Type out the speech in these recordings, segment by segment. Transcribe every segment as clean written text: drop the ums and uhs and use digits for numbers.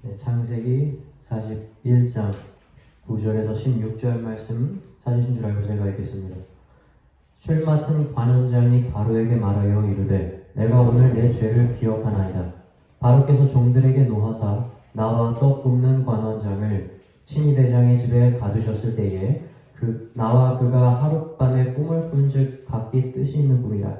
네, 창세기 41장 9절에서 16절 말씀 찾으신 줄 알고 제가 읽겠습니다. 술 맡은 관원장이 바로에게 말하여 이르되 내가 오늘 내 죄를 기억하나이다. 바로께서 종들에게 노하사 나와 떡 굽는 관원장을 친위대장의 집에 가두셨을 때에 나와 그가 하룻밤에 꿈을 꾼즉 각기 뜻이 있는 꿈이라.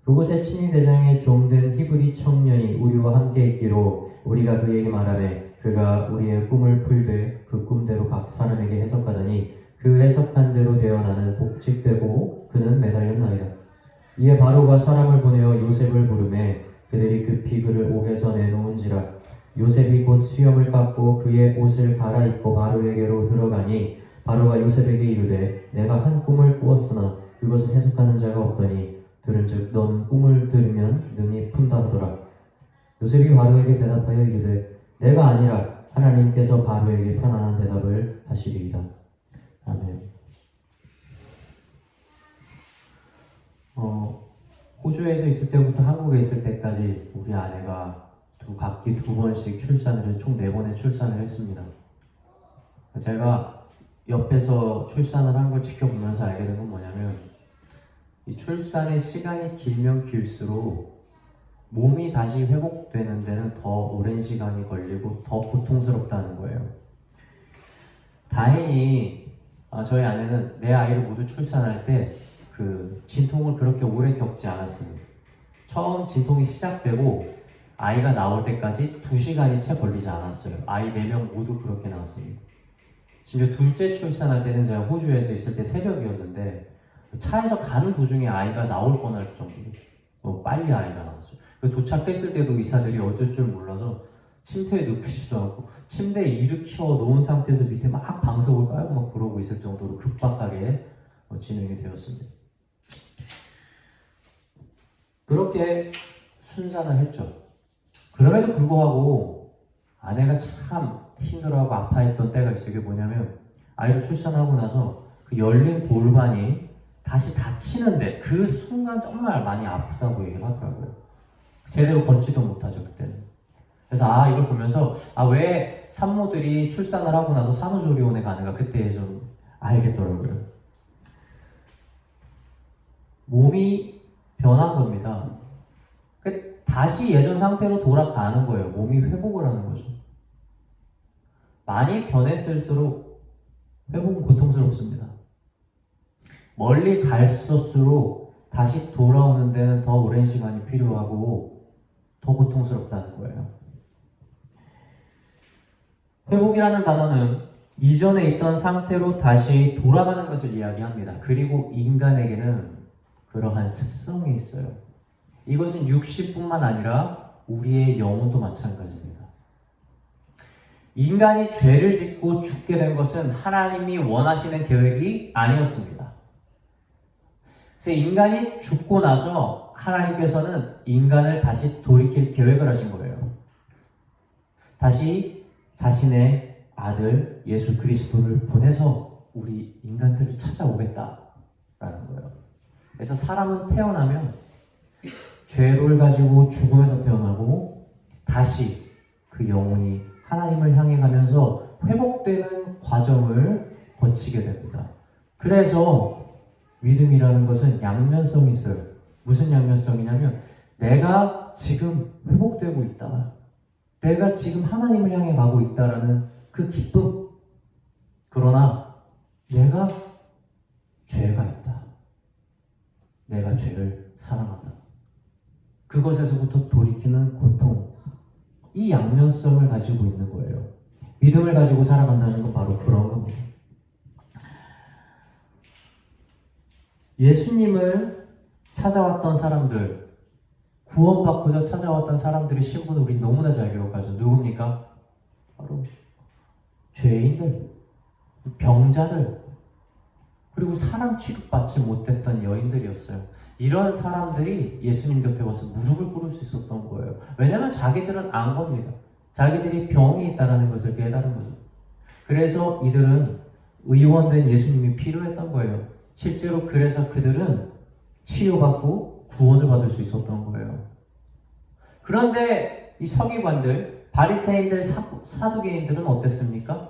그곳에 친위대장의 종된 히브리 청년이 우리와 함께 있기로 우리가 그에게 말하매 그가 우리의 꿈을 풀되 그 꿈대로 각 사람에게 해석하더니 그 해석한 대로 되어 나는 복직되고 그는 매달렸나이다. 이에 바로가 사람을 보내어 요셉을 부르매 그들이 급히 그를 옥에서 내놓은지라. 요셉이 곧 수염을 깎고 그의 옷을 갈아입고 바로에게로 들어가니 바로가 요셉에게 이르되 내가 한 꿈을 꾸었으나 그것을 해석하는 자가 없더니 들은즉 너는 꿈을 들으면 능히 푼다 하더라. 요셉이 바로에게 대답하여 이르되 내가 아니라 하나님께서 바로에게 편안한 대답을 하시리이다. 아멘. 호주에서 있을 때부터 한국에 있을 때까지 우리 아내가 각기 2번씩 출산을 총 4번의 출산을 했습니다. 제가 옆에서 출산을 한 걸 지켜보면서 알게 된 건 뭐냐면 이 출산의 시간이 길면 길수록 몸이 다시 회복되는 데는 더 오랜 시간이 걸리고 더 고통스럽다는 거예요. 다행히 저희 아내는 내 아이를 모두 출산할 때 그 진통을 그렇게 오래 겪지 않았습니다. 처음 진통이 시작되고 아이가 나올 때까지 2시간이 채 걸리지 않았어요. 아이 4명 모두 그렇게 나왔습니다. 심지어 둘째 출산할 때는 제가 호주에서 있을 때 새벽이었는데 차에서 가는 도중에 아이가 나올 뻔할 정도로 빨리 아이가 나왔어요. 도착했을 때도 의사들이 어쩔 줄 몰라서 침대에 눕히지도 않고 침대에 일으켜 놓은 상태에서 밑에 막 방석을 깔고 막 그러고 있을 정도로 급박하게 진행이 되었습니다. 그렇게 순산을 했죠. 그럼에도 불구하고 아내가 참 힘들어하고 아파했던 때가 있어요. 이게 뭐냐면 아이를 출산하고 나서 그 열린 골반이 다시 닫히는데 그 순간 정말 많이 아프다고 얘기를 하더라고요. 제대로 걷지도 못하죠 그때는. 그래서 이걸 보면서 왜 산모들이 출산을 하고 나서 산후조리원에 가는가 그때 좀 알겠더라고요. 몸이 변한 겁니다. 다시 예전 상태로 돌아가는 거예요. 몸이 회복을 하는 거죠. 많이 변했을수록 회복은 고통스럽습니다. 멀리 갈수록 다시 돌아오는 데는 더 오랜 시간이 필요하고 더 고통스럽다는 거예요. 회복이라는 단어는 이전에 있던 상태로 다시 돌아가는 것을 이야기합니다. 그리고 인간에게는 그러한 습성이 있어요. 이것은 육신뿐만 아니라 우리의 영혼도 마찬가지입니다. 인간이 죄를 짓고 죽게 된 것은 하나님이 원하시는 계획이 아니었습니다. 그래서 인간이 죽고 나서 하나님께서는 인간을 다시 돌이킬 계획을 하신 거예요. 다시 자신의 아들 예수 그리스도를 보내서 우리 인간들을 찾아오겠다라는 거예요. 그래서 사람은 태어나면 죄를 가지고 죽음에서 태어나고 다시 그 영혼이 하나님을 향해 가면서 회복되는 과정을 거치게 됩니다. 그래서 믿음이라는 것은 양면성이 있어요. 무슨 양면성이냐면 내가 지금 회복되고 있다. 내가 지금 하나님을 향해 가고 있다라는 그 기쁨. 그러나 내가 죄가 있다. 내가 죄를 사랑한다. 그것에서부터 돌이키는 고통. 이 양면성을 가지고 있는 거예요. 믿음을 가지고 살아간다는 건 바로 그런 겁니다. 예수님을 찾아왔던 사람들, 구원받고자 찾아왔던 사람들의 신분을 우리 너무나 잘 기억하죠. 누굽니까? 바로 죄인들, 병자들, 그리고 사람 취급받지 못했던 여인들이었어요. 이런 사람들이 예수님 곁에 와서 무릎을 꿇을 수 있었던 거예요. 왜냐하면 자기들은 안 겁니다. 자기들이 병이 있다는 것을 깨달은 거죠. 그래서 이들은 의원된 예수님이 필요했던 거예요. 실제로 그래서 그들은 치료받고 구원을 받을 수 있었던 거예요. 그런데 이 서기관들, 바리새인들 사두개인들은 어땠습니까?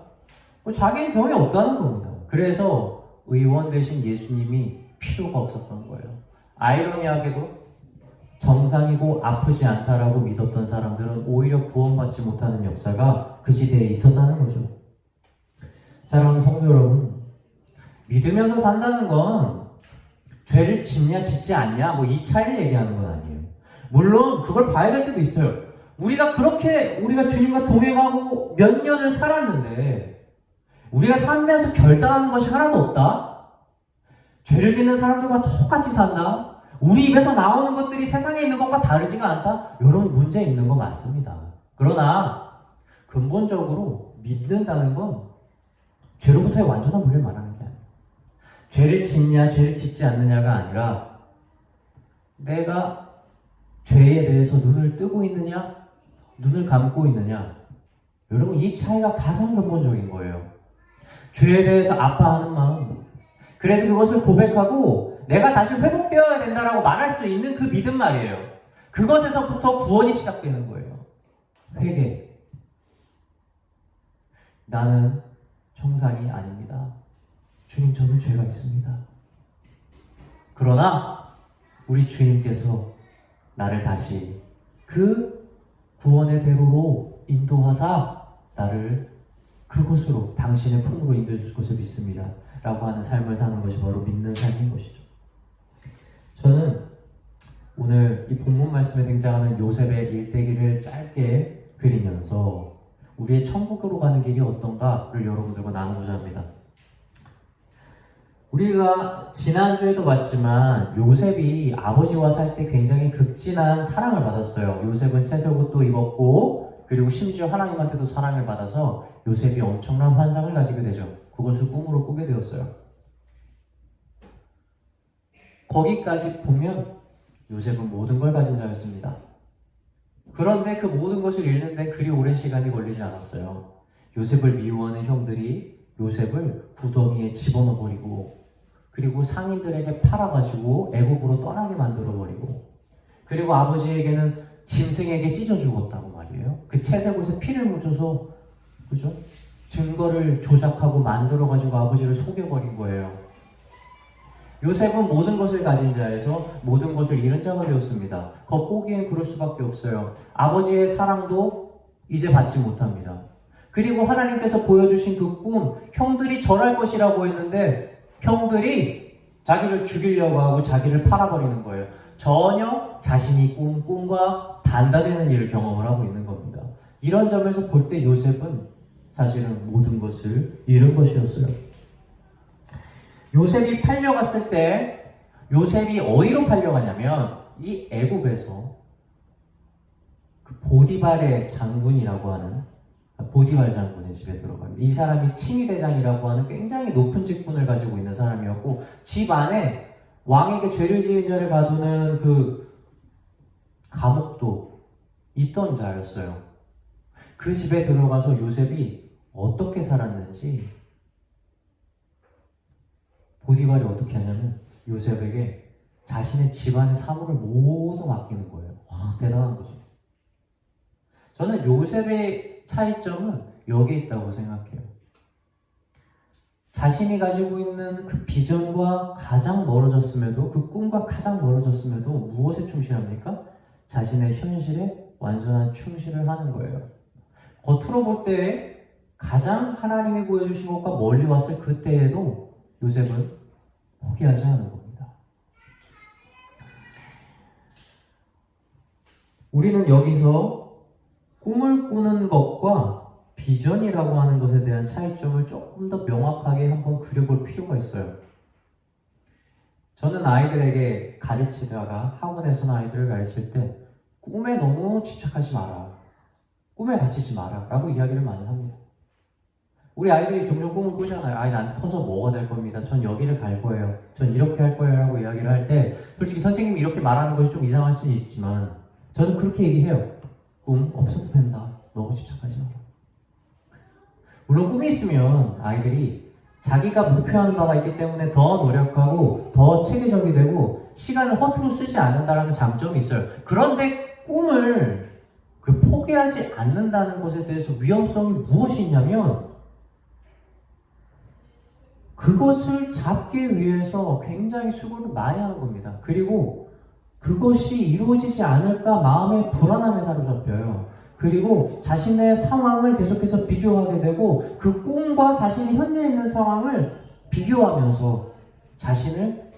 자기는 병이 없다는 겁니다. 그래서 의원 대신 예수님이 필요가 없었던 거예요. 아이러니하게도 정상이고 아프지 않다라고 믿었던 사람들은 오히려 구원받지 못하는 역사가 그 시대에 있었다는 거죠. 사랑하는 성도 여러분, 믿으면서 산다는 건 죄를 짓냐 짓지 않냐 이 차이를 얘기하는 건 아니에요. 물론 그걸 봐야 될 때도 있어요. 우리가 주님과 동행하고 몇 년을 살았는데 우리가 살면서 결단하는 것이 하나도 없다? 죄를 짓는 사람들과 똑같이 산다? 우리 입에서 나오는 것들이 세상에 있는 것과 다르지가 않다? 이런 문제 있는 거 맞습니다. 그러나 근본적으로 믿는다는 건 죄로부터의 완전한 분리를 말하는 게 아니에요. 죄를 짓냐 죄를 짓지 않느냐가 아니라 내가 죄에 대해서 눈을 뜨고 있느냐 눈을 감고 있느냐, 여러분 이 차이가 가장 근본적인 거예요. 죄에 대해서 아파하는 마음, 그래서 그것을 고백하고 내가 다시 회복되어야 된다라고 말할 수 있는 그 믿음 말이에요. 그것에서부터 구원이 시작되는 거예요. 회개. 나는 정상이 아닙니다. 주님, 저는 죄가 있습니다. 그러나 우리 주님께서 나를 다시 그 구원의 대로로 인도하사 나를 그곳으로 당신의 품으로 인도해 주실 것을 믿습니다 라고 하는 삶을 사는 것이 바로 믿는 삶인 것이죠. 저는 오늘 이 본문 말씀에 등장하는 요셉의 일대기를 짧게 그리면서 우리의 천국으로 가는 길이 어떤가를 여러분들과 나누고자 합니다. 우리가 지난주에도 봤지만 요셉이 아버지와 살 때 굉장히 극진한 사랑을 받았어요. 요셉은 채색 옷도 입었고 그리고 심지어 하나님한테도 사랑을 받아서 요셉이 엄청난 환상을 가지게 되죠. 그것을 꿈으로 꾸게 되었어요. 거기까지 보면 요셉은 모든 걸 가진 자였습니다. 그런데 그 모든 것을 잃는데 그리 오랜 시간이 걸리지 않았어요. 요셉을 미워하는 형들이 요셉을 구덩이에 집어넣어버리고 그리고 상인들에게 팔아가지고 애국으로 떠나게 만들어버리고 그리고 아버지에게는 짐승에게 찢어 죽었다고 말이에요. 그 채색 옷에 피를 묻혀서 그죠? 증거를 조작하고 만들어가지고 아버지를 속여버린 거예요. 요셉은 모든 것을 가진 자에서 모든 것을 잃은 자가 되었습니다. 겉보기엔 그럴 수밖에 없어요. 아버지의 사랑도 이제 받지 못합니다. 그리고 하나님께서 보여주신 그 꿈, 형들이 절할 것이라고 했는데 형들이 자기를 죽이려고 하고 자기를 팔아버리는 거예요. 전혀 자신이 꿈과 반대되는 일을 경험을 하고 있는 겁니다. 이런 점에서 볼 때 요셉은 사실은 모든 것을 잃은 것이었어요. 요셉이 팔려갔을 때 요셉이 어디로 팔려가냐면 이 애굽에서 그 보디발의 장군이라고 하는 보디발 장군의 집에 들어갑니다. 이 사람이 칭의대장이라고 하는 굉장히 높은 직분을 가지고 있는 사람이었고 집 안에 왕에게 죄를 지은 자를 가두는 그 감옥도 있던 자였어요. 그 집에 들어가서 요셉이 어떻게 살았는지 보디발이 어떻게 하냐면 요셉에게 자신의 집안의 사물을 모두 맡기는 거예요. 와, 대단한 거죠. 저는 요셉의 차이점은 여기에 있다고 생각해요. 자신이 가지고 있는 그 비전과 가장 멀어졌음에도 그 꿈과 가장 멀어졌음에도 무엇에 충실합니까? 자신의 현실에 완전한 충실을 하는 거예요. 겉으로 볼 때 가장 하나님이 보여주신 것과 멀리 왔을 그때에도 요셉은 포기하지 않은 겁니다. 우리는 여기서 꿈을 꾸는 것과 비전이라고 하는 것에 대한 차이점을 조금 더 명확하게 한번 그려볼 필요가 있어요. 저는 아이들에게 가르치다가 학원에서는 아이들을 가르칠 때 꿈에 너무 집착하지 마라, 꿈에 갇히지 마라 라고 이야기를 많이 합니다. 우리 아이들이 종종 꿈을 꾸잖아요. 아이, 난 커서 뭐가 될 겁니다. 전 여기를 갈 거예요. 전 이렇게 할 거예요 라고 이야기를 할 때 솔직히 선생님이 이렇게 말하는 것이 좀 이상할 수는 있지만 저는 그렇게 얘기해요. 꿈 없어도 된다. 너무 집착하지 마라. 물론 꿈이 있으면 아이들이 자기가 목표하는 바가 있기 때문에 더 노력하고 더 체계적이 되고 시간을 허투루 쓰지 않는다는 장점이 있어요. 그런데 꿈을 그 포기하지 않는다는 것에 대해서 위험성이 무엇이 있냐면 그것을 잡기 위해서 굉장히 수고를 많이 하는 겁니다. 그리고 그것이 이루어지지 않을까 마음의 불안함에 사로잡혀요. 그리고 자신의 상황을 계속해서 비교하게 되고 그 꿈과 자신이 현재 있는 상황을 비교하면서 자신을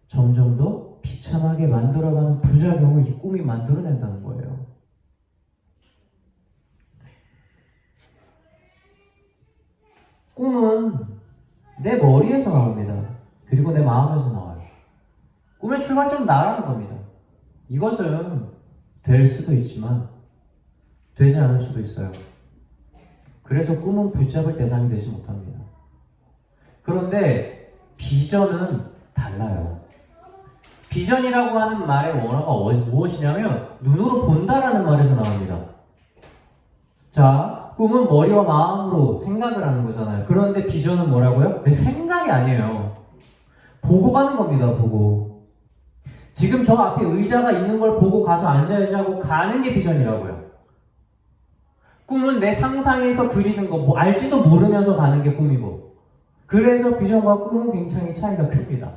점점 더 비참하게 만들어가는 부작용을 이 꿈이 만들어낸다는 거예요. 꿈은 내 머리에서 나옵니다. 그리고 내 마음에서 나와요. 꿈의 출발점은 나라는 겁니다. 이것은 될 수도 있지만 되지 않을 수도 있어요. 그래서 꿈은 붙잡을 대상이 되지 못합니다. 그런데 비전은 달라요. 비전이라고 하는 말의 원어가 무엇이냐면 눈으로 본다라는 말에서 나옵니다. 자, 꿈은 머리와 마음으로 생각을 하는 거잖아요. 그런데 비전은 뭐라고요? 내 생각이 아니에요. 보고 가는 겁니다. 보고. 지금 저 앞에 의자가 있는 걸 보고 가서 앉아야지 하고 가는 게 비전이라고요. 꿈은 내 상상에서 그리는 거, 뭐 알지도 모르면서 가는 게 꿈이고. 그래서 비전과 꿈은 굉장히 차이가 큽니다.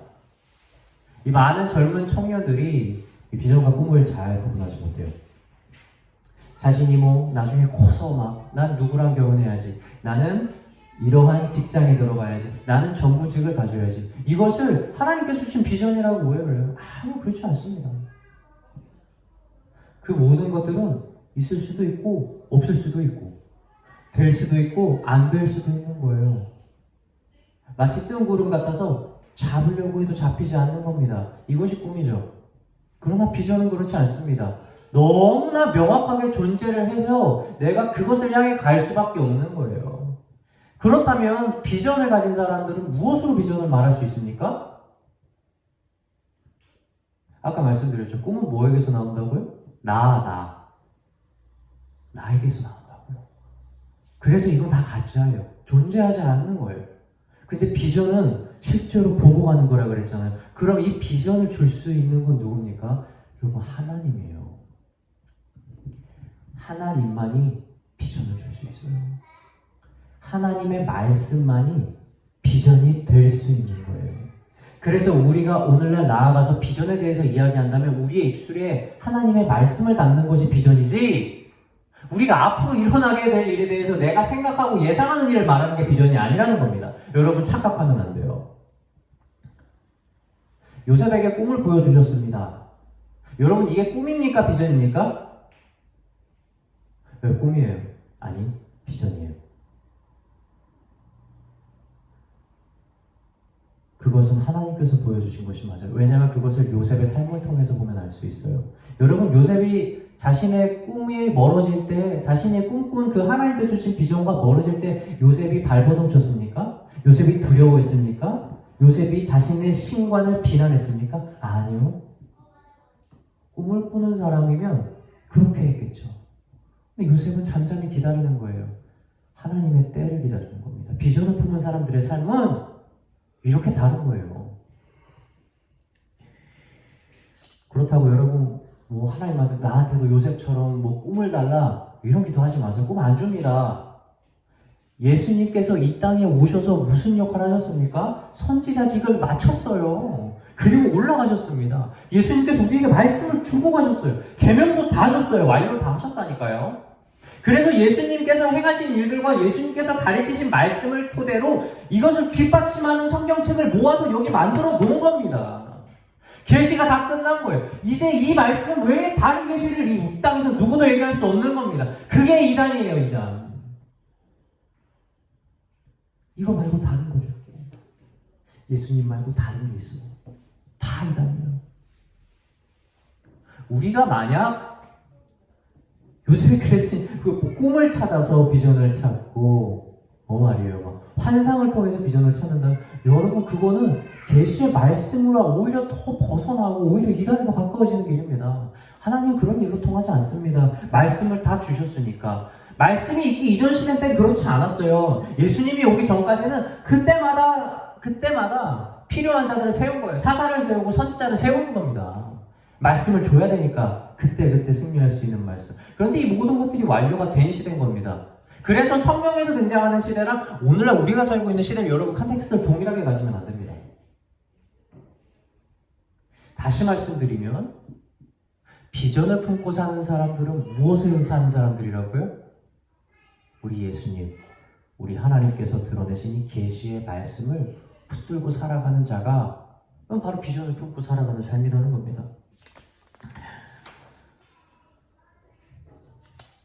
이 많은 젊은 청년들이 이 비전과 꿈을 잘 구분하지 못해요. 자신이 뭐 나중에 커서 막 난 누구랑 결혼해야지, 나는 이러한 직장에 들어가야지, 나는 전무직을 가져야지, 이것을 하나님께서 주신 비전이라고 오해를 해요. 아니요, 그렇지 않습니다. 그 모든 것들은 있을 수도 있고 없을 수도 있고 될 수도 있고 안 될 수도 있는 거예요. 마치 뜬 구름 같아서 잡으려고 해도 잡히지 않는 겁니다. 이것이 꿈이죠. 그러나 비전은 그렇지 않습니다. 너무나 명확하게 존재를 해서 내가 그것을 향해 갈 수밖에 없는 거예요. 그렇다면 비전을 가진 사람들은 무엇으로 비전을 말할 수 있습니까? 아까 말씀드렸죠. 꿈은 뭐에게서 나온다고요? 나에게서 나온다고요. 그래서 이건 다 가짜예요. 존재하지 않는 거예요. 근데 비전은 실제로 보고 가는 거라 그랬잖아요. 그럼 이 비전을 줄 수 있는 건 누굽니까? 여러분, 하나님이에요. 하나님만이 비전을 줄 수 있어요. 하나님의 말씀만이 비전이 될 수 있는 거예요. 그래서 우리가 오늘날 나아가서 비전에 대해서 이야기한다면 우리의 입술에 하나님의 말씀을 담는 것이 비전이지, 우리가 앞으로 일어나게 될 일에 대해서 내가 생각하고 예상하는 일을 말하는 게 비전이 아니라는 겁니다. 여러분, 착각하면 안 돼요. 요셉에게 꿈을 보여주셨습니다. 여러분, 이게 꿈입니까? 비전입니까? 왜 꿈이에요? 아니, 비전이에요. 그것은 하나님께서 보여주신 것이 맞아요. 왜냐하면 그것을 요셉의 삶을 통해서 보면 알 수 있어요. 여러분, 요셉이 자신의 꿈이 멀어질 때, 자신의 꿈꾼 그 하나님께서 주신 비전과 멀어질 때 요셉이 발버둥 쳤습니까? 요셉이 두려워했습니까? 요셉이 자신의 신관을 비난했습니까? 아니요. 꿈을 꾸는 사람이면 그렇게 했겠죠. 근데 요셉은 잠잠히 기다리는 거예요. 하나님의 때를 기다리는 겁니다. 비전을 품은 사람들의 삶은 이렇게 다른 거예요. 그렇다고 여러분, 뭐 하나님한테 나한테도 요셉처럼 뭐 꿈을 달라 이런 기도하지 마세요. 꿈 안 줍니다. 예수님께서 이 땅에 오셔서 무슨 역할을 하셨습니까? 선지자직을 마쳤어요. 그리고 올라가셨습니다. 예수님께서 우리에게 말씀을 주고 가셨어요. 계명도 다 줬어요. 완료를 다 하셨다니까요. 그래서 예수님께서 행하신 일들과 예수님께서 가르치신 말씀을 토대로 이것을 뒷받침하는 성경책을 모아서 여기 만들어 놓은 겁니다. 계시가 다 끝난 거예요. 이제 이 말씀 외에 다른 계시를 이 땅에서 누구도 얘기할 수 없는 겁니다. 그게 이단이에요, 이단. 이거 말고 다른 거 줄게. 예수님 말고 다른 게 있어. 다 이단이에요. 우리가 만약 요셉이 그랬으니 그 꿈을 찾아서 비전을 찾고 말이에요. 막 환상을 통해서 비전을 찾는다. 여러분, 그거는 계시의 말씀으로 오히려 더 벗어나고 오히려 이단으로 가까워지는 길입니다. 하나님 그런 일로 통하지 않습니다. 말씀을 다 주셨으니까. 말씀이 있기 이전 시대 때는 그렇지 않았어요. 예수님이 오기 전까지는 그때마다 필요한 자들을 세운 거예요. 사사를 세우고 선지자를 세우는 겁니다. 말씀을 줘야 되니까. 그때 승리할 수 있는 말씀. 그런데 이 모든 것들이 완료가 된 시대인 겁니다. 그래서 성경에서 등장하는 시대랑 오늘날 우리가 살고 있는 시대를 여러분 컨텍스트를 동일하게 가지면 안 됩니다. 다시 말씀드리면 비전을 품고 사는 사람들은 무엇을 사는 사람들이라고요? 우리 예수님, 우리 하나님께서 드러내신 이 계시의 말씀을 붙들고 살아가는 자가 바로 비전을 품고 살아가는 삶이라는 겁니다.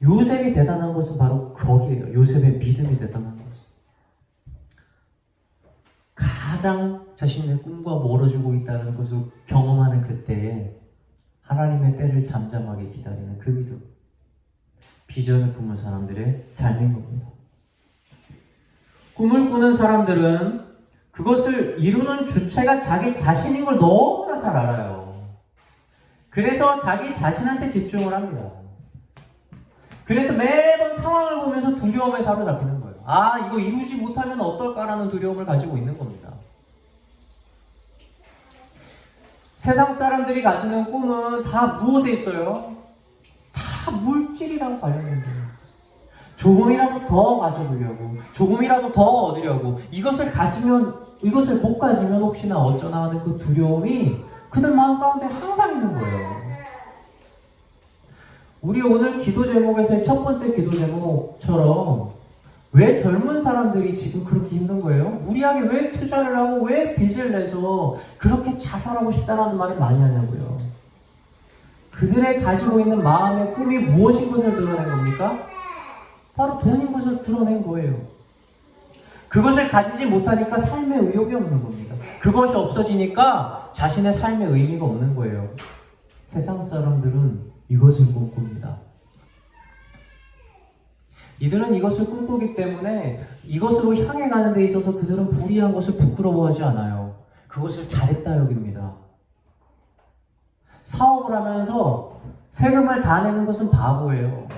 요셉이 대단한 것은 바로 거기에요. 요셉의 믿음이 대단한 것은. 가장 자신의 꿈과 멀어지고 있다는 것을 경험하는 그때에 하나님의 때를 잠잠하게 기다리는 그 믿음. 비전을 품은 사람들의 삶인 겁니다. 꿈을 꾸는 사람들은 그것을 이루는 주체가 자기 자신인 걸 너무나 잘 알아요. 그래서 자기 자신한테 집중을 합니다. 그래서 매번 상황을 보면서 두려움에 사로잡히는 거예요. 아, 이거 이루지 못하면 어떨까라는 두려움을 가지고 있는 겁니다. 세상 사람들이 가지는 꿈은 다 무엇에 있어요? 다 물질이랑 관련된 거예요. 조금이라도 더 가져보려고, 조금이라도 더 얻으려고, 이것을 못 가지면 혹시나 어쩌나 하는 그 두려움이 그들 마음 가운데 항상 있는 거예요. 우리 오늘 기도 제목에서의 첫 번째 기도 제목처럼 왜 젊은 사람들이 지금 그렇게 힘든 거예요? 무리하게 왜 투자를 하고 왜 빚을 내서 그렇게 자살하고 싶다는 말을 많이 하냐고요. 그들의 가지고 있는 마음의 꿈이 무엇인 것을 드러낸 겁니까? 바로 돈인 것을 드러낸 거예요. 그것을 가지지 못하니까 삶의 의욕이 없는 겁니다. 그것이 없어지니까 자신의 삶의 의미가 없는 거예요. 세상 사람들은 이것을 꿈꿉니다. 이들은 이것을 꿈꾸기 때문에 이것으로 향해 가는 데 있어서 그들은 불이한 것을 부끄러워하지 않아요. 그것을 잘했다 여깁니다. 사업을 하면서 세금을 다 내는 것은 바보예요.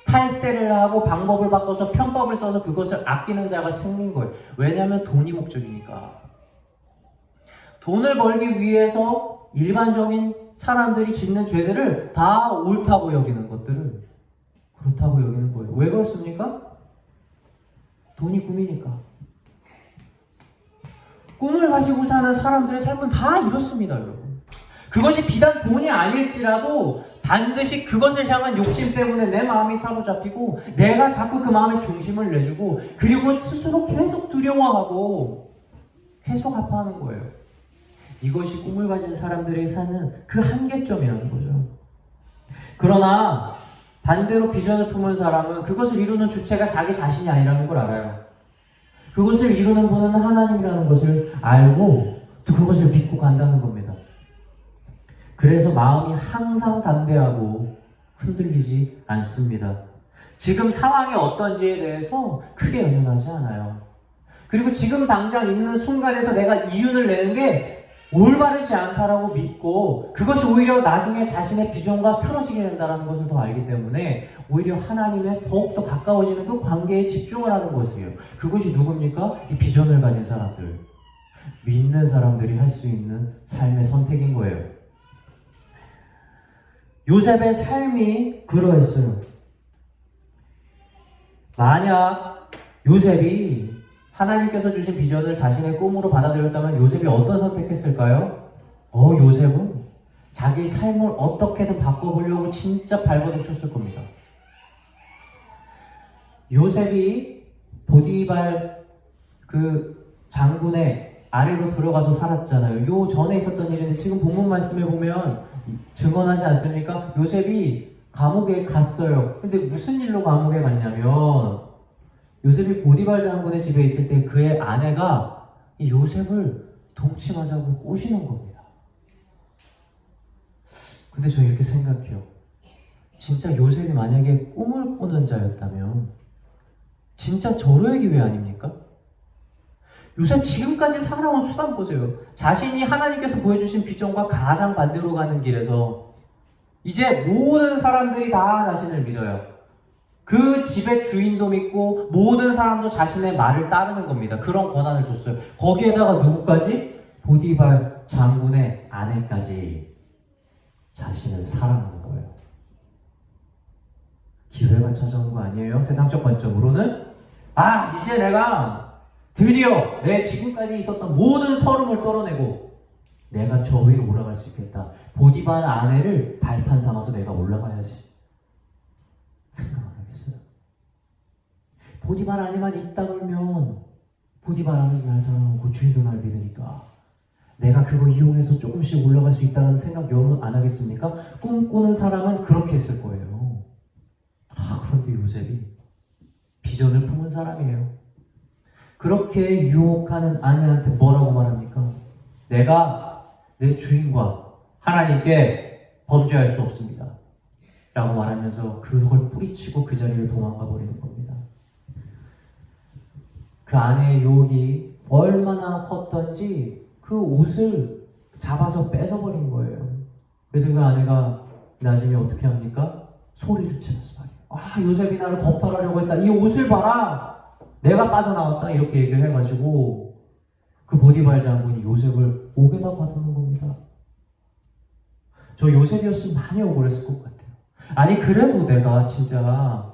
탈세를 하고 방법을 바꿔서 편법을 써서 그것을 아끼는 자가 승리인 거예요. 왜냐하면 돈이 목적이니까. 돈을 벌기 위해서 일반적인 사람들이 짓는 죄들을 다 옳다고 여기는 것들을 그렇다고 여기는 거예요. 왜 그렇습니까? 돈이 꿈이니까. 꿈을 가지고 사는 사람들의 삶은 다 이렇습니다, 여러분. 그것이 비단 돈이 아닐지라도 반드시 그것을 향한 욕심 때문에 내 마음이 사로잡히고 내가 자꾸 그 마음의 중심을 내주고 그리고 스스로 계속 두려워하고 계속 아파하는 거예요. 이것이 꿈을 가진 사람들의 사는 그 한계점이라는 거죠. 그러나 반대로 비전을 품은 사람은 그것을 이루는 주체가 자기 자신이 아니라는 걸 알아요. 그것을 이루는 분은 하나님이라는 것을 알고 또 그것을 믿고 간다는 겁니다. 그래서 마음이 항상 담대하고 흔들리지 않습니다. 지금 상황이 어떤지에 대해서 크게 연연하지 않아요. 그리고 지금 당장 있는 순간에서 내가 이윤을 내는 게 올바르지 않다라고 믿고 그것이 오히려 나중에 자신의 비전과 틀어지게 된다는 것을 더 알기 때문에 오히려 하나님에 더욱더 가까워지는 그 관계에 집중을 하는 것이에요. 그것이 누굽니까? 이 비전을 가진 사람들. 믿는 사람들이 할 수 있는 삶의 선택인 거예요. 요셉의 삶이 그러했어요. 만약 요셉이 하나님께서 주신 비전을 자신의 꿈으로 받아들였다면 요셉이 어떤 선택했을까요? 요셉은 자기 삶을 어떻게든 바꿔보려고 진짜 발버둥 쳤을 겁니다. 요셉이 보디발 그 장군의 아래로 들어가서 살았잖아요. 요 전에 있었던 일인데 지금 본문 말씀에 보면 증언하지 않습니까? 요셉이 감옥에 갔어요. 근데 무슨 일로 감옥에 갔냐면 요셉이 보디발 장군의 집에 있을 때 그의 아내가 이 요셉을 동침하자고 꼬시는 겁니다. 근데 저 이렇게 생각해요. 진짜 요셉이 만약에 꿈을 꾸는 자였다면 진짜 저러의 기회 아닙니까? 요셉 지금까지 살아온 수단 보세요. 자신이 하나님께서 보여주신 비전과 가장 반대로 가는 길에서 이제 모든 사람들이 다 자신을 믿어요. 그 집의 주인도 믿고 모든 사람도 자신의 말을 따르는 겁니다. 그런 권한을 줬어요. 거기에다가 누구까지? 보디발 장군의 아내까지 자신을 사랑하는 거예요. 기회가 찾아온 거 아니에요? 세상적 관점으로는 이제 내가 드디어 내 지금까지 있었던 모든 서름을 떨어내고 내가 저 위로 올라갈 수 있겠다. 보디발 아내를 발판 삼아서 내가 올라가야지. 생각 안 하겠어요. 보디발 아내만 입 다물면 보디발 아내를 날 사람은 고추이도 날 믿으니까 내가 그거 이용해서 조금씩 올라갈 수 있다는 생각 여러분 안 하겠습니까? 꿈꾸는 사람은 그렇게 했을 거예요. 그런데 요셉이 비전을 품은 사람이에요. 그렇게 유혹하는 아내한테 뭐라고 말합니까? 내가 내 주인과 하나님께 범죄할 수 없습니다. 라고 말하면서 그걸 뿌리치고 그 자리를 도망가 버리는 겁니다. 그 아내의 유혹이 얼마나 컸던지 그 옷을 잡아서 뺏어버린 거예요. 그래서 그 아내가 나중에 어떻게 합니까? 소리를 치면서 말이에요. 요셉이 나를 겁탈하려고 했다. 이 옷을 봐라. 내가 빠져나왔다. 이렇게 얘기를 해가지고 그 보디발 장군이 요셉을 옥에다 가두는 겁니다. 저 요셉이었으면 많이 억울했을 것 같아요. 아니 그래도 내가 진짜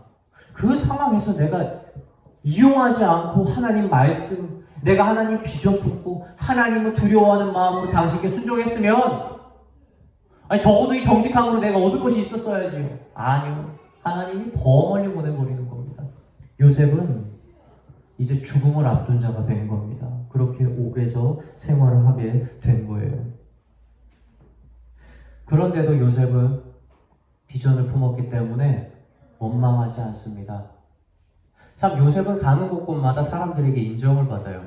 그 상황에서 내가 이용하지 않고 하나님 말씀, 내가 하나님 비전 품고 하나님을 두려워하는 마음으로 당신께 순종했으면 적어도 이 정직함으로 내가 얻을 것이 있었어야지요. 아니요. 하나님이 더 멀리 보내버리는 겁니다. 요셉은 이제 죽음을 앞둔 자가 된 겁니다. 그렇게 옥에서 생활을 하게 된 거예요. 그런데도 요셉은 비전을 품었기 때문에 원망하지 않습니다. 참 요셉은 가는 곳곳마다 사람들에게 인정을 받아요.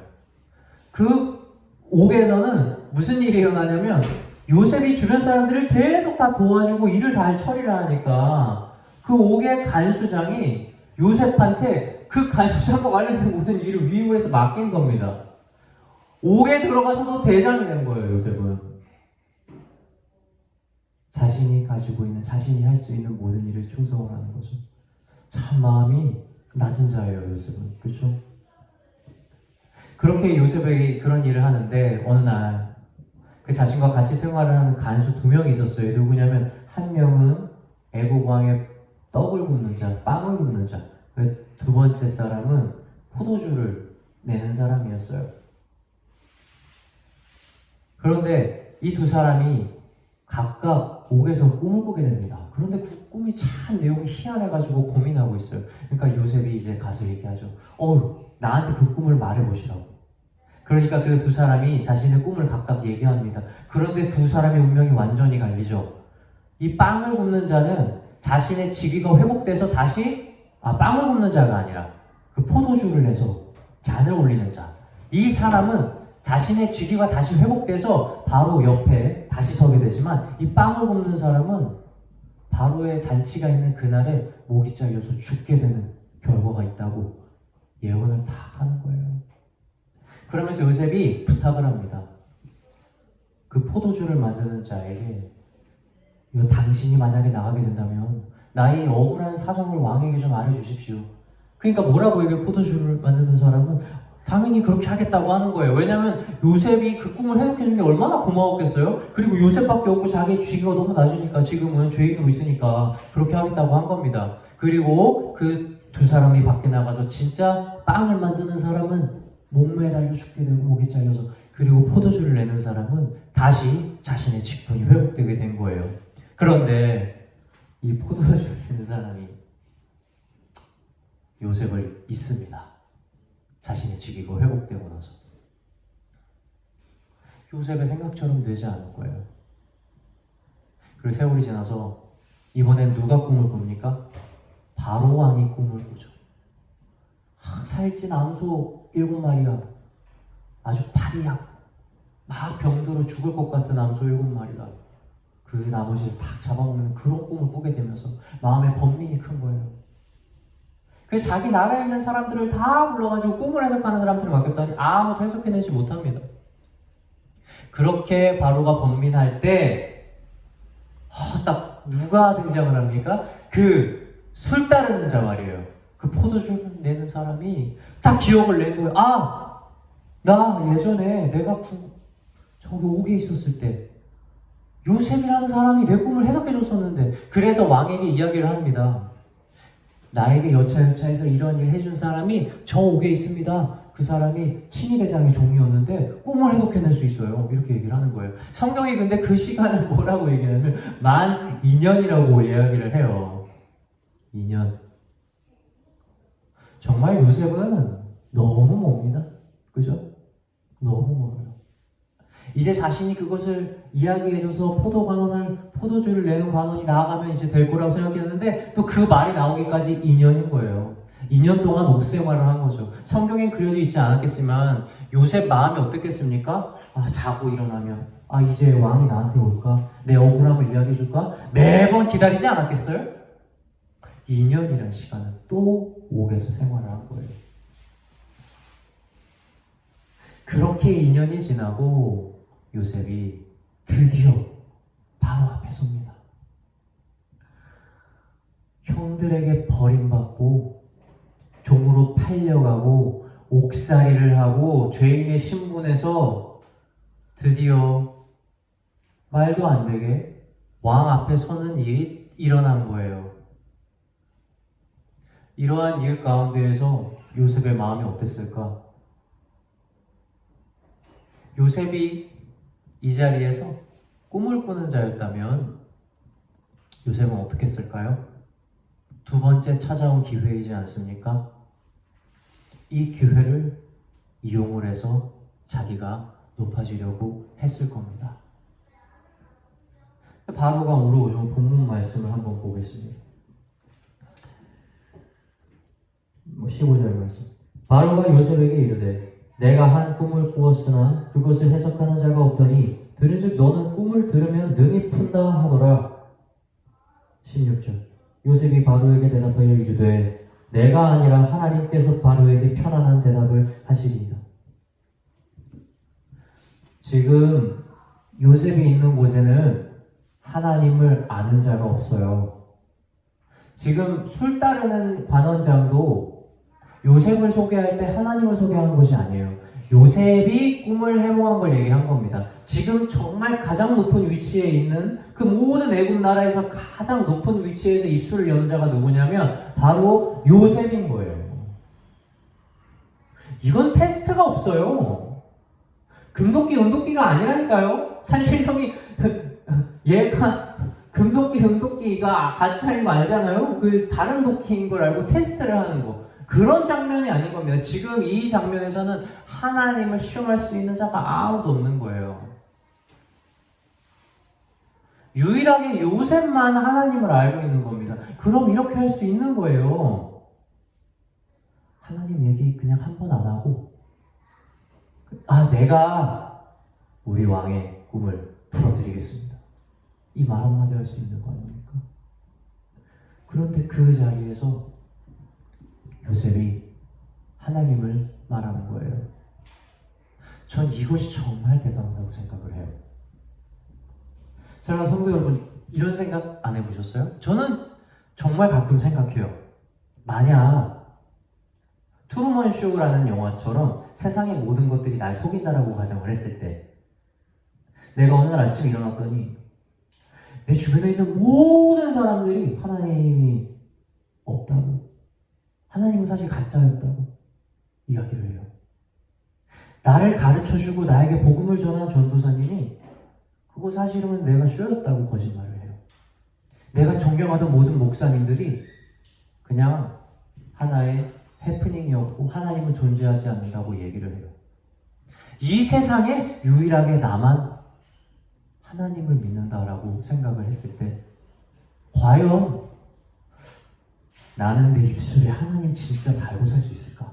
그 옥에서는 무슨 일이 일어나냐면 요셉이 주변 사람들을 계속 다 도와주고 일을 다 처리를 하니까 그 옥의 간수장이 요셉한테 그 간수장과 관련된 모든 일을 위임을 해서 맡긴 겁니다. 옥에 들어가서도 대장이 된 거예요. 요셉은 자신이 가지고 있는, 자신이 할 수 있는 모든 일을 충성을 하는 거죠. 참 마음이 낮은 자예요. 요셉은. 그렇죠? 그렇게 요셉에게 그런 일을 하는데 어느 날 그 자신과 같이 생활을 하는 간수 2명이 있었어요. 누구냐면 한 명은 애국 왕의 떡을 굽는 자, 빵을 굽는 자. 두 번째 사람은 포도주를 내는 사람이었어요. 그런데 이 두 사람이 각각 옥에서 꿈을 꾸게 됩니다. 그런데 그 꿈이 참 내용이 희한해가지고 고민하고 있어요. 그러니까 요셉이 이제 가서 얘기하죠. 나한테 그 꿈을 말해보시라고. 그러니까 그 두 사람이 자신의 꿈을 각각 얘기합니다. 그런데 두 사람의 운명이 완전히 갈리죠. 이 빵을 굽는 자는 자신의 직위가 회복돼서 다시 빵을 굽는 자가 아니라 그 포도주를 내서 잔을 올리는 자. 이 사람은 자신의 직위가 다시 회복돼서 바로 옆에 다시 서게 되지만 이 빵을 굽는 사람은 바로의 잔치가 있는 그날에 목이 잘려서 죽게 되는 결과가 있다고 예언을 다 하는 거예요. 그러면서 요셉이 부탁을 합니다. 그 포도주를 만드는 자에게 당신이 만약에 나가게 된다면 나의 억울한 사정을 왕에게 좀 알려주십시오. 그러니까 뭐라고 얘기해? 포도주를 만드는 사람은 당연히 그렇게 하겠다고 하는 거예요. 왜냐하면 요셉이 그 꿈을 해석해준 게 얼마나 고마웠겠어요? 그리고 요셉밖에 없고 자기의 직위가 너무 낮으니까 지금은 죄인으로 있으니까 그렇게 하겠다고 한 겁니다. 그리고 그 두 사람이 밖에 나가서 진짜 빵을 만드는 사람은 목매에 달려 죽게 되고 목이 잘려서, 그리고 포도주를 내는 사람은 다시 자신의 직분이 회복되게 된 거예요. 그런데 이 포도주를 내는 사람이 요셉을 잊습니다. 자신의 직위가 회복되고 나서. 요셉의 생각처럼 되지 않을 거예요. 그리고 세월이 지나서 이번엔 누가 꿈을 꿉니까? 바로 왕이 꿈을 꾸죠. 살찐 암소 7마리가 아주 파리약 막 병들어 죽을 것 같은 암소 7마리가 그 나머지를 다 잡아먹는 그런 꿈을 꾸게 되면서 마음에 번민이 큰 거예요. 그래서 자기 나라에 있는 사람들을 다 불러가지고 꿈을 해석하는 사람들을 맡겼더니 아무도 해석해내지 못합니다. 그렇게 바로가 번민할 때 딱 누가 등장을 합니까? 그 술 따르는 자 말이에요. 그 포도주 내는 사람이 딱 기억을 낸 거예요. 나 예전에 내가 저기 옥에 있었을 때 요셉이라는 사람이 내 꿈을 해석해줬었는데. 그래서 왕에게 이야기를 합니다. 나에게 여차여차해서 이런 일 해준 사람이 저 옥에 있습니다. 그 사람이 친위대장의 종이었는데 꿈을 해독해낼 수 있어요. 이렇게 얘기를 하는 거예요. 성경이 근데 그 시간을 뭐라고 얘기하냐면 만 2년이라고 이야기를 해요. 2년. 정말 요셉은 너무 멉니다. 그죠? 너무 멀어요. 이제 자신이 그것을 이야기해줘서 포도주를 내는 관원이 나아가면 이제 될 거라고 생각했는데 또 그 말이 나오기까지 2년인 거예요. 2년 동안 옥생활을 한 거죠. 성경엔 그려져 있지 않았겠지만 요셉 마음이 어땠겠습니까? 자고 일어나면 이제 왕이 나한테 올까? 내 억울함을 이야기해줄까? 매번 기다리지 않았겠어요? 2년이라는 시간은 또 옥에서 생활을 한 거예요. 그렇게 2년이 지나고 요셉이 드디어 바로 앞에 섭니다. 형들에게 버림받고 종으로 팔려가고 옥살이를 하고 죄인의 신분에서 드디어 말도 안 되게 왕 앞에 서는 일이 일어난 거예요. 이러한 일 가운데에서 요셉의 마음이 어땠을까? 요셉이 이 자리에서 꿈을 꾸는 자였다면 요셉은 어떻게 했을까요? 두 번째 찾아온 기회이지 않습니까? 이 기회를 이용을 해서 자기가 높아지려고 했을 겁니다. 바로가 물어오는 본문 말씀을 한번 보겠습니다. 15절 말씀. 바로가 요셉에게 이르되 내가 한 꿈을 꾸었으나 그것을 해석하는 자가 없더니 들은즉 너는 꿈을 들으면 능히 푼다 하더라. 16절. 요셉이 바로에게 대답하여 이르되 내가 아니라 하나님께서 바로에게 편안한 대답을 하시리이다. 지금 요셉이 있는 곳에는 하나님을 아는 자가 없어요. 지금 술 따르는 관원장도 요셉을 소개할 때 하나님을 소개하는 것이 아니에요. 요셉이 꿈을 해몽한 걸 얘기한 겁니다. 지금 정말 가장 높은 위치에 있는 그 모든 애굽 나라에서 가장 높은 위치에서 입술을 여는 자가 누구냐면 바로 요셉인 거예요. 이건 테스트가 없어요. 금도끼, 은도끼가 아니라니까요. 산신령이 얘가 금도끼, 은도끼가 가짜인 거 알잖아요. 그 다른 도끼인 걸 알고 테스트를 하는 거. 그런 장면이 아닌 겁니다. 지금 이 장면에서는 하나님을 시험할 수 있는 자가 아무도 없는 거예요. 유일하게 요셉만 하나님을 알고 있는 겁니다. 그럼 이렇게 할 수 있는 거예요. 하나님 얘기 그냥 한 번 안 하고 내가 우리 왕의 꿈을 풀어드리겠습니다. 이 말 한마디 할 수 있는 거 아닙니까? 그런데 그 자리에서 요셉이 하나님을 말하는 거예요. 전 이것이 정말 대단하다고 생각을 해요. 사랑하는 성도 여러분, 이런 생각 안 해보셨어요? 저는 정말 가끔 생각해요. 만약 트루먼 쇼라는 영화처럼 세상의 모든 것들이 날 속인다라고 가정을 했을 때 내가 어느 날 아침에 일어났더니 내 주변에 있는 모든 사람들이 하나님이 없다고, 하나님은 사실 가짜였다고 이야기를 해요. 나를 가르쳐주고 나에게 복음을 전한 전도사님이 그거 사실은 내가 쇼였다고 거짓말을 해요. 내가 존경하던 모든 목사님들이 그냥 하나의 해프닝이었고 하나님은 존재하지 않는다고 얘기를 해요. 이 세상에 유일하게 나만 하나님을 믿는다라고 생각을 했을 때 과연 나는 내 입술에 하나님 진짜 달고 살 수 있을까?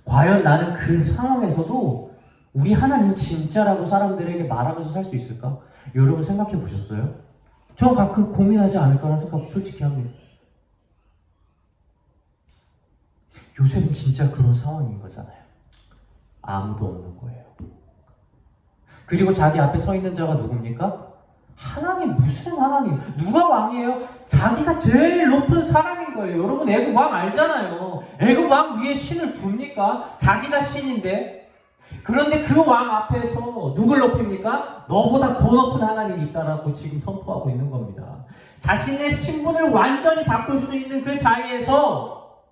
과연 나는 그 상황에서도 우리 하나님 진짜라고 사람들에게 말하면서 살 수 있을까? 여러분 생각해 보셨어요? 저 가끔 고민하지 않을까라는 생각 솔직히 합니다. 요셉은 진짜 그런 상황인 거잖아요. 아무도 없는 거예요. 그리고 자기 앞에 서 있는 자가 누굽니까? 하나님, 무슨 하나님? 누가 왕이에요? 자기가 제일 높은 사람인 거예요. 여러분 애굽 왕 알잖아요. 애굽 왕 위에 신을 둡니까? 자기가 신인데 그런데 그 왕 앞에서 누굴 높입니까? 너보다 더 높은 하나님이 있다라고 지금 선포하고 있는 겁니다. 자신의 신분을 완전히 바꿀 수 있는 그 자리에서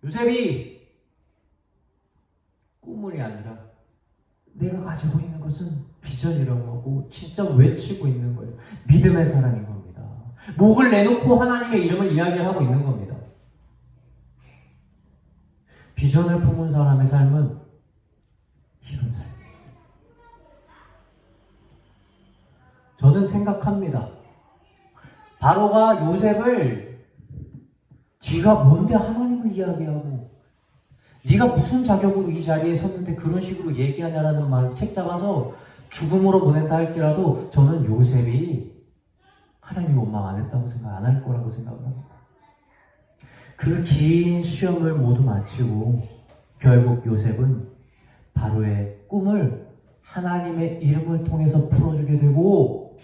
요셉이 꿈이 아니라 내가 가지고 있는 것은 비전이라고 하고 진짜 외치고 있는 거예요. 믿음의 사람인 겁니다. 목을 내놓고 하나님의 이름을 이야기하고 있는 겁니다. 비전을 품은 사람의 삶은 이런 삶. 저는 생각합니다. 바로가 요셉을 네가 뭔데 하나님을 이야기하고 네가 무슨 자격으로 이 자리에 섰는데 그런 식으로 얘기하냐라는 말을 책 잡아서 죽음으로 보냈다 할지라도 저는 요셉이 하나님이 원망 안 했다고 생각 안 할 거라고 생각을 합니다. 그 긴 시험을 모두 마치고 결국 요셉은 바로의 꿈을 하나님의 이름을 통해서 풀어주게 되고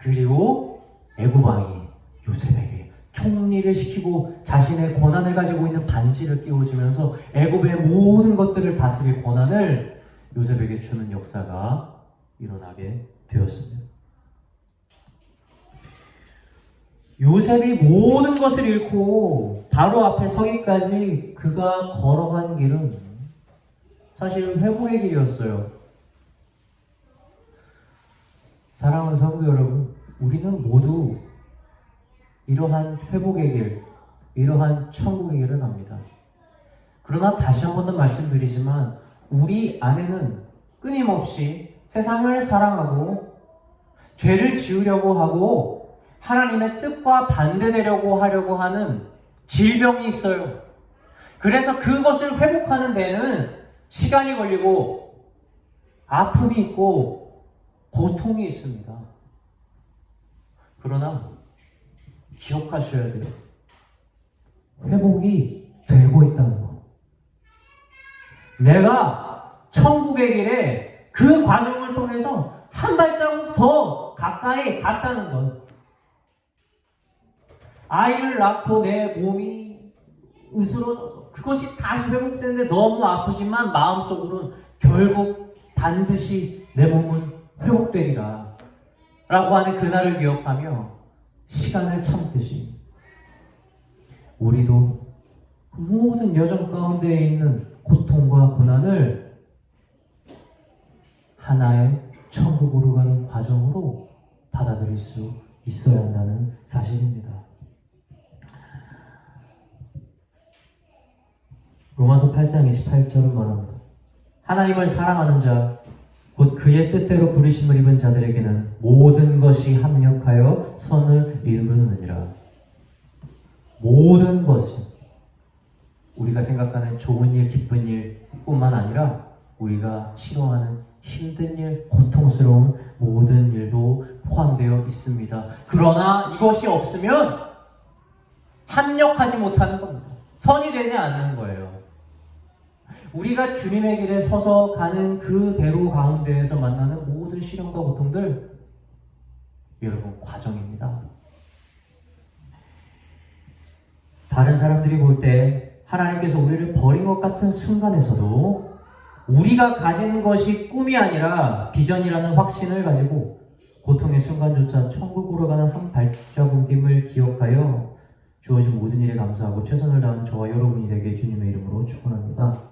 그리고 애굽 왕이 요셉에게 총리를 시키고 자신의 권한을 가지고 있는 반지를 끼워주면서 애굽의 모든 것들을 다스릴 권한을 요셉에게 주는 역사가 일어나게 되었습니다. 요셉이 모든 것을 잃고 바로 앞에 서기까지 그가 걸어간 길은 사실은 회복의 길이었어요. 사랑하는 성도 여러분, 우리는 모두 이러한 회복의 길, 이러한 천국의 길을 갑니다. 그러나 다시 한 번 더 말씀드리지만 우리 안에는 끊임없이 세상을 사랑하고 죄를 지으려고 하고 하나님의 뜻과 반대되려고 하려고 하는 질병이 있어요. 그래서 그것을 회복하는 데는 시간이 걸리고 아픔이 있고 고통이 있습니다. 그러나 기억하셔야 돼요. 회복이 되고 있다는 거. 내가 천국의 길에 그 과정을 통해서 한 발자국 더 가까이 갔다는 것. 아이를 낳고 내 몸이 으스러져서 그것이 다시 회복되는데 너무 아프지만 마음속으로는 결국 반드시 내 몸은 회복되리라 라고 하는 그날을 기억하며 시간을 참듯이 우리도 모든 여정 가운데에 있는 고통과 고난을 하나의 천국으로 가는 과정으로 받아들일 수 있어야 한다는 사실입니다. 로마서 8장 28절은 말합니다. 하나님을 사랑하는 자, 곧 그의 뜻대로 부르심을 입은 자들에게는 모든 것이 합력하여 선을 이루느니라. 모든 것이 우리가 생각하는 좋은 일, 기쁜 일뿐만 아니라 우리가 싫어하는 힘든 일, 고통스러운 모든 일도 포함되어 있습니다. 그러나 이것이 없으면 합력하지 못하는 겁니다. 선이 되지 않는 거예요. 우리가 주님의 길에 서서 가는 그대로 가운데에서 만나는 모든 시련과 고통들, 여러분, 과정입니다. 다른 사람들이 볼 때 하나님께서 우리를 버린 것 같은 순간에서도 우리가 가진 것이 꿈이 아니라 비전이라는 확신을 가지고 고통의 순간조차 천국으로 가는 한 발자국임을 기억하여 주어진 모든 일에 감사하고 최선을 다하는 저와 여러분이 되게 주님의 이름으로 축원합니다.